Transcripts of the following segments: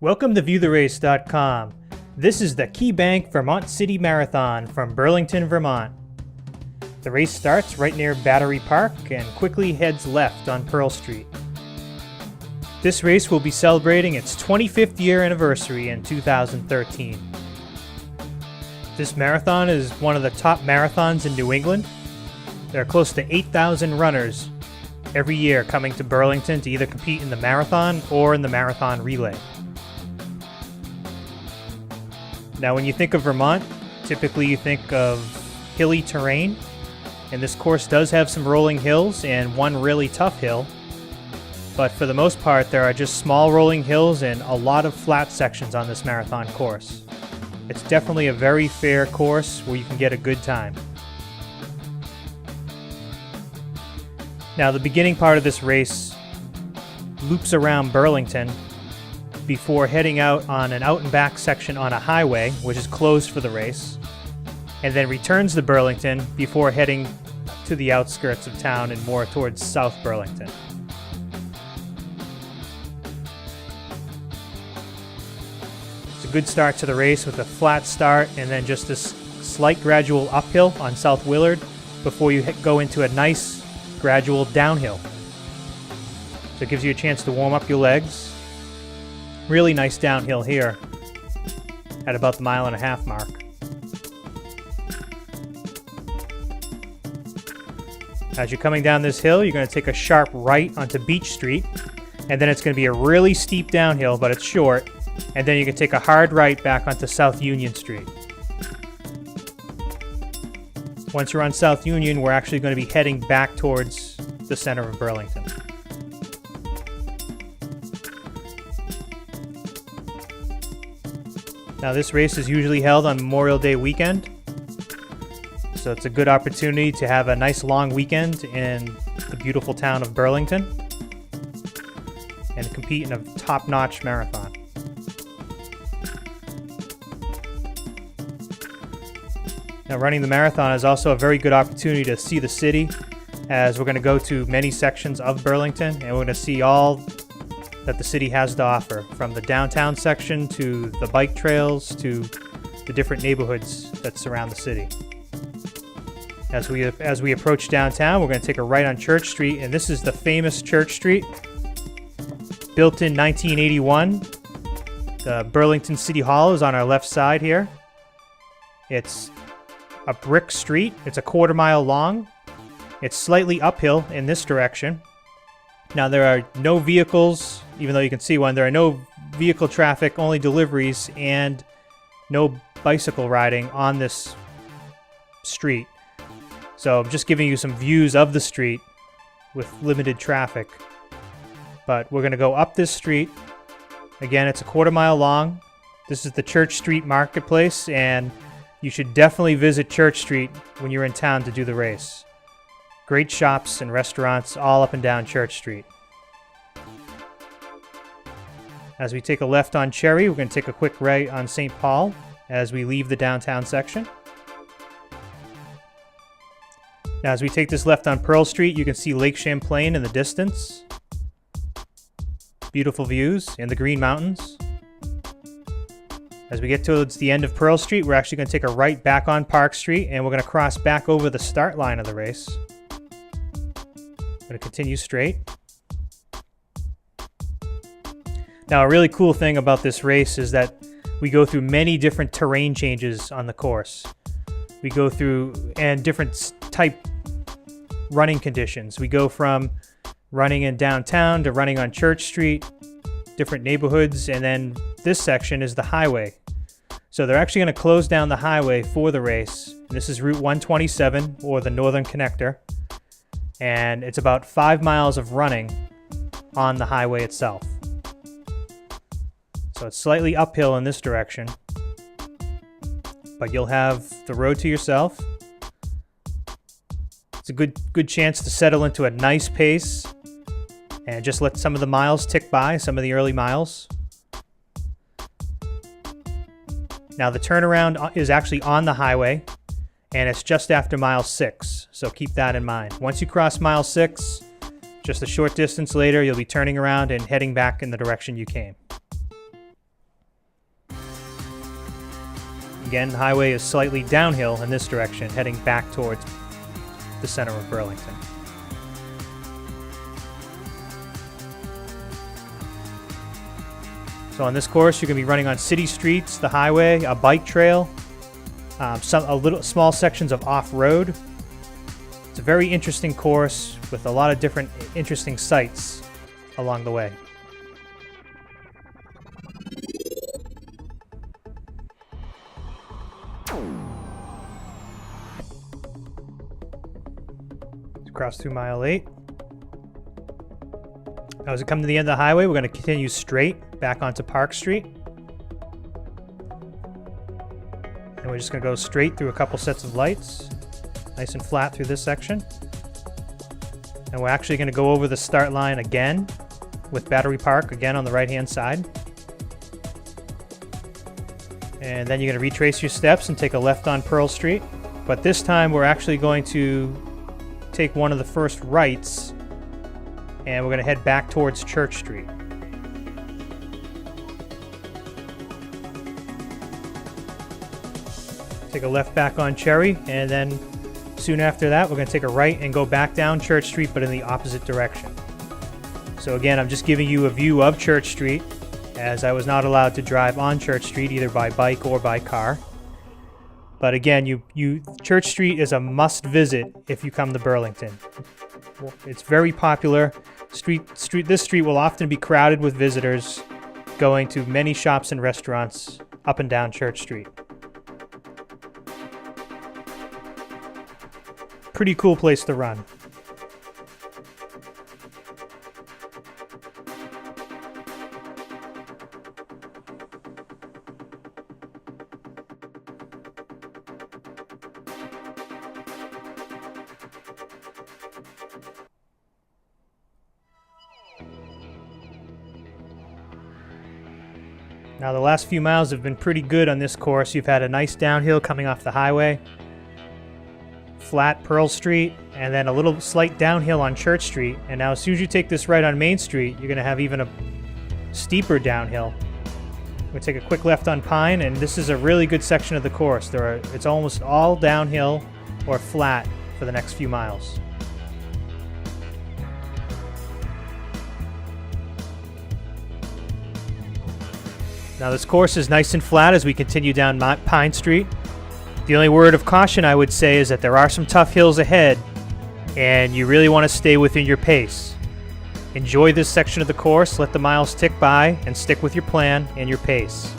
Welcome to ViewTheRace.com. This is the KeyBank Vermont City Marathon from Burlington, Vermont. The race starts right near Battery Park and quickly heads left on Pearl Street. This race will be celebrating its 25th year anniversary in 2013. This marathon is one of the top marathons in New England. There are close to 8,000 runners every year coming to Burlington to either compete in the marathon or in the marathon relay. Now, when you think of Vermont, typically you think of hilly terrain, and this course does have some rolling hills and one really tough hill. But for the most part, there are just small rolling hills and a lot of flat sections on this marathon course. It's definitely a very fair course where you can get a good time. Now, the beginning part of this race loops around Burlington before heading out on an out and back section on a highway, which is closed for the race, and then returns to Burlington before heading to the outskirts of town and more towards South Burlington. It's a good start to the race with a flat start and then just this slight gradual uphill on South Willard before you go into a nice gradual downhill. So it gives you a chance to warm up your legs. Really nice downhill here at about the 1.5 mile mark. As you're coming down this hill, you're going to take a sharp right onto Beach Street, and then it's going to be a really steep downhill, but it's short, and then you can take a hard right back onto South Union Street. Once you're on South Union, we're actually going to be heading back towards the center of Burlington. Now, this race is usually held on Memorial Day weekend, so it's a good opportunity to have a nice long weekend in the beautiful town of Burlington and compete in a top-notch marathon. Now, running the marathon is also a very good opportunity to see the city, as we're going to go to many sections of Burlington and we're going to see all that the city has to offer, from the downtown section to the bike trails to the different neighborhoods that surround the city. As we approach downtown, we're going to take a right on Church Street, and this is the famous Church Street. Built in 1981, the Burlington City Hall is on our left side here. It's a brick street. It's a 1/4 mile long. It's slightly uphill in this direction. Now, there are no vehicles, even though you can see one. There are no vehicle traffic, only deliveries, and no bicycle riding on this street. So I'm just giving you some views of the street with limited traffic. But we're going to go up this street. Again, it's a 1/4 mile long. This is the Church Street Marketplace, and you should definitely visit Church Street when you're in town to do the race. Great shops and restaurants all up and down Church Street. As we take a left on Cherry, we're going to take a quick right on St. Paul as we leave the downtown section. Now, as we take this left on Pearl Street, you can see Lake Champlain in the distance. Beautiful views in the Green Mountains. As we get towards the end of Pearl Street, we're actually going to take a right back on Park Street, and we're going to cross back over the start line of the race. Going to continue straight. Now, a really cool thing about this race is that we go through many different terrain changes on the course. We go through different type running conditions. We go from running in downtown to running on Church Street, different neighborhoods, and then this section is the highway. So they're actually going to close down the highway for the race. This is Route 127, or the Northern Connector. And it's about 5 miles of running on the highway itself. So it's slightly uphill in this direction, but you'll have the road to yourself. It's a good chance to settle into a nice pace and just let some of the miles tick by, some of the early miles. Now, the turnaround is actually on the highway, and it's just after mile 6, so keep that in mind. Once you cross mile 6, just a short distance later, you'll be turning around and heading back in the direction you came. Again, the highway is slightly downhill in this direction, heading back towards the center of Burlington. So on this course, you're going to be running on city streets, the highway, a bike trail, small sections of off-road. It's a very interesting course with a lot of different interesting sights along the way. Cross through mile 8. Now as we come to the end of the highway, we're going to continue straight back onto Park Street. And we're just going to go straight through a couple sets of lights, nice and flat through this section. And we're actually going to go over the start line again with Battery Park again on the right-hand side. And then you're going to retrace your steps and take a left on Pearl Street. But this time we're actually going to take one of the first rights, and we're going to head back towards Church Street. Take a left back on Cherry, and then soon after that we're going to take a right and go back down Church Street, but in the opposite direction. So again, I'm just giving you a view of Church Street, as I was not allowed to drive on Church Street either by bike or by car. But again, Church Street is a must visit if you come to Burlington. It's very popular. This street will often be crowded with visitors going to many shops and restaurants up and down Church Street. Pretty cool place to run. Now the last few miles have been pretty good on this course. You've had a nice downhill coming off the highway, flat Pearl Street, and then a little slight downhill on Church Street. And now as soon as you take this right on Main Street, you're going to have even a steeper downhill. We'll take a quick left on Pine, and this is a really good section of the course. It's almost all downhill or flat for the next few miles. Now this course is nice and flat as we continue down Pine Street. The only word of caution I would say is that there are some tough hills ahead, and you really want to stay within your pace. Enjoy this section of the course, let the miles tick by, and stick with your plan and your pace.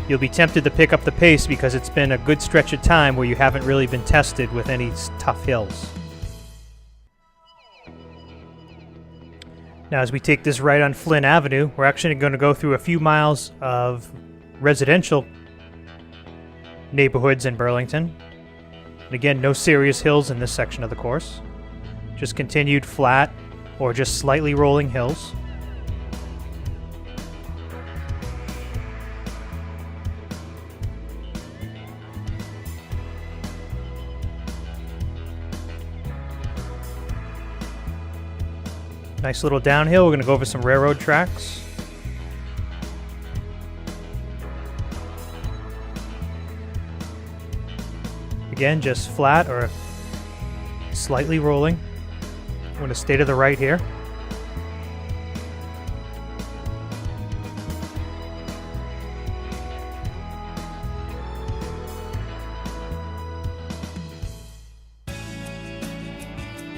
You'll be tempted to pick up the pace because it's been a good stretch of time where you haven't really been tested with any tough hills. Now, as we take this right on Flynn Avenue, we're actually going to go through a few miles of residential neighborhoods in Burlington. And again, no serious hills in this section of the course. Just continued flat or just slightly rolling hills. Nice little downhill. We're going to go over some railroad tracks. Again, just flat or slightly rolling. I'm going to stay to the right here.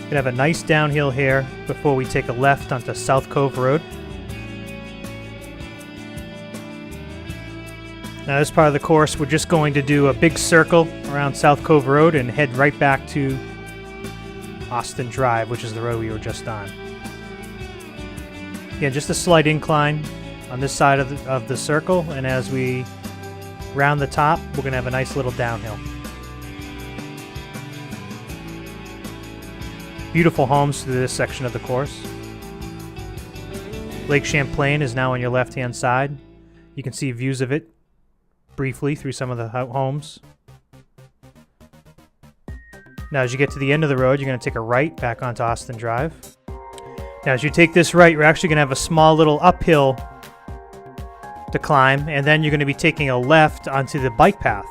We have a nice downhill here before we take a left onto South Cove Road. Now this part of the course, we're just going to do a big circle around South Cove Road and head right back to Austin Drive, which is the road we were just on. Again, just a slight incline on this side of the circle, and as we round the top, we're going to have a nice little downhill. Beautiful homes through this section of the course. Lake Champlain is now on your left-hand side. You can see views of it briefly through some of the homes. Now as you get to the end of the road, you're going to take a right back onto Austin Drive. Now as you take this right, you're actually going to have a small little uphill to climb, and then you're going to be taking a left onto the bike path.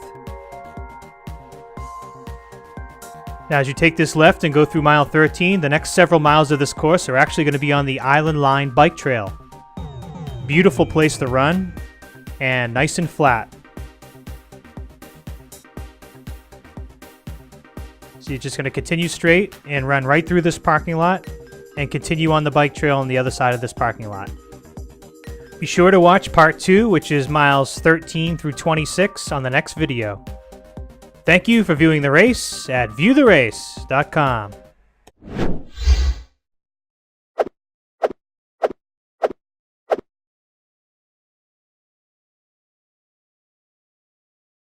Now, as you take this left and go through mile 13, the next several miles of this course are actually going to be on the Island Line bike trail. Beautiful place to run, and nice and flat. So you're just going to continue straight and run right through this parking lot and continue on the bike trail on the other side of this parking lot. Be sure to watch part 2, which is miles 13 through 26 on the next video. Thank you for viewing the race at viewtherace.com.